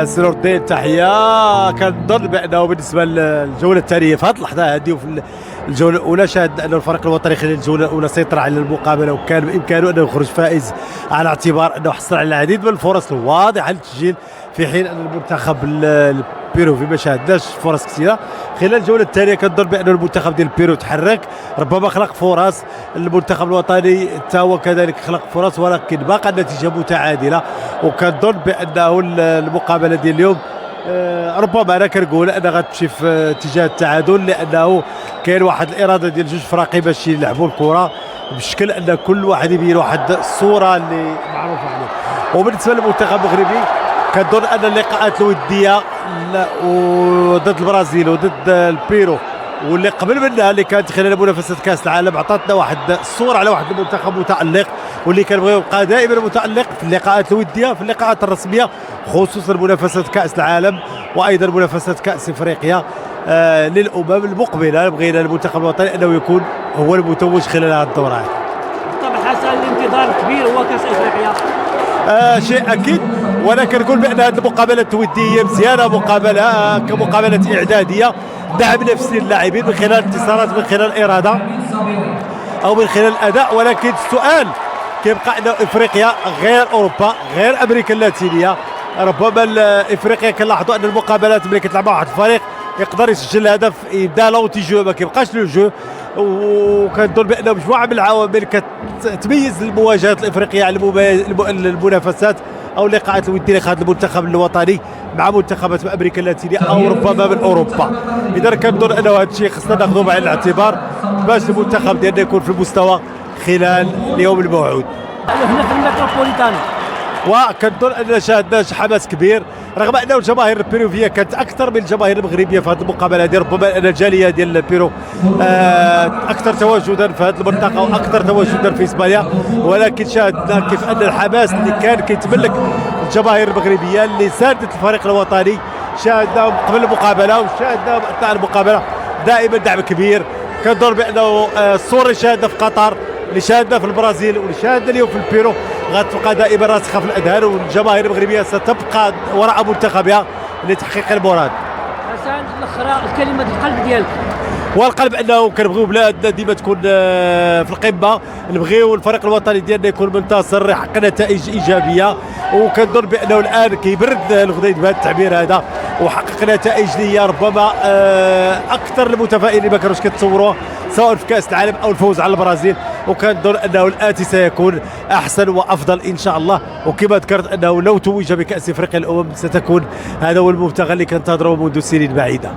سنور الدين تحيه. كنظن بانه بالنسبه للجوله الثانيه في هذه اللحظه هذه وفي الجوله الاولى شاهدنا ان الفريق الوطني خلال الجوله الاولى سيطر على المقابله وكان بامكانه انه يخرج فائز على اعتبار انه حصل على العديد من الفرص الواضحه للتسجيل، في حين ان المنتخب البيروفي ما شاهدناش فرص كثيره. خلال الجوله الثانيه كنظن بان المنتخب ديال البيرو تحرك، ربما خلق فرص، المنتخب الوطني حتى هو كذلك خلق فرص، ولكن باقى النتيجه متعادله. وكنظن بانه المقابله ديال اليوم ربما انا كنقول انها غتمشي في اتجاه التعادل، لانه كاين واحد الاراده ديال جوج فراقي باش يلعبوا الكره بشكل ان كل واحد يبين واحد الصوره اللي معروفه عليه. وبالنسبه للمنتخب المغربي كنظن ان اللقاءات الوديه ضد البرازيل وضد البيرو واللي قبل منها اللي كانت خلال منافسه كاس العالم عطاتنا واحد الصوره على واحد المنتخب متالق، واللي كنبغيو يبقى دائما متالق في اللقاءات الوديه في اللقاءات الرسميه، خصوصا منافسه كاس العالم وايضا منافسه كاس افريقيا للامم المقبله. بغينا المنتخب الوطني انه يكون هو المتوج خلال هذه الدورات. طبعا حسن الانتظار الكبير هو كاس افريقيا. شيء اكيد، وانا كنقول بان هذه المقابله الوديه مزيانه، مقابله كمقابله اعداديه، دعم نفسي للاعبين من خلال انتصارات، من خلال اراده او من خلال الاداء. ولكن السؤال كيبقى ان افريقيا غير اوروبا غير امريكا اللاتينيه. ربما افريقيا كنلاحظوا ان المقابلات ملي كتلعب مع واحد الفريق يقدر يسجل الهدف يبدا لونتي جو، ما كيبقاش لو جو. وكنظن بان مجموعه من العوامل كتميز المواجهات الافريقيه على المنافسات او اللقاءات الوديه اللي خاض المنتخب الوطني مع منتخبات من امريكا اللاتينيه او ربما من اوروبا. اذا كنظن انه هذا الشيء خصنا ناخذه بعين الاعتبار باش المنتخب ديالنا يكون في المستوى خلال اليوم الموعود. هنا في المتروبوليتان وكنظن ان شاهدنا حماس كبير، رغم انه الجماهير البيروفيه كانت اكثر من الجماهير المغربيه في هذه المقابله هذه. ربما ان الجاليه ديال البيرو اكثر تواجدا في هذه المنطقه واكثر تواجدا في اسبانيا، ولكن شاهدنا كيف ان الحماس اللي كان كيتملك الجماهير المغربيه اللي ساندت الفريق الوطني شاهدناهم قبل المقابله وشاهدناهم اثناء المقابله دائما دعم كبير. كنظن بانه الصوره اللي شاهدنا في قطر، اللي شاهدنا في البرازيل، واللي شاهدنا اليوم في البيرو غتبقى دائما راسخه في الاذهان، والجماهير المغربيه ستبقى وراء منتخبها لتحقيق المراد. حسن الاخرى الكلمه القلب ديالك. والقلب انه كنبغيو بلادنا ديما تكون في القمه، نبغيو الفريق الوطني ديالنا يكون منتصر يحقق نتائج ايجابيه، وكنظن بانه الان كيبرد الغديد بهذا التعبير هذا وحقق نتائج اللي هي ربما اكثر المتفائلين اللي ما كانوش كيتصوروها سواء في كاس العالم او الفوز على البرازيل. وكنظن انه الاتي سيكون احسن وافضل ان شاء الله. وكما ذكرت انه لو توج بكاس افريقيا الامم ستكون هذا هو المبتغى اللي كنتظره منذ سنين بعيده.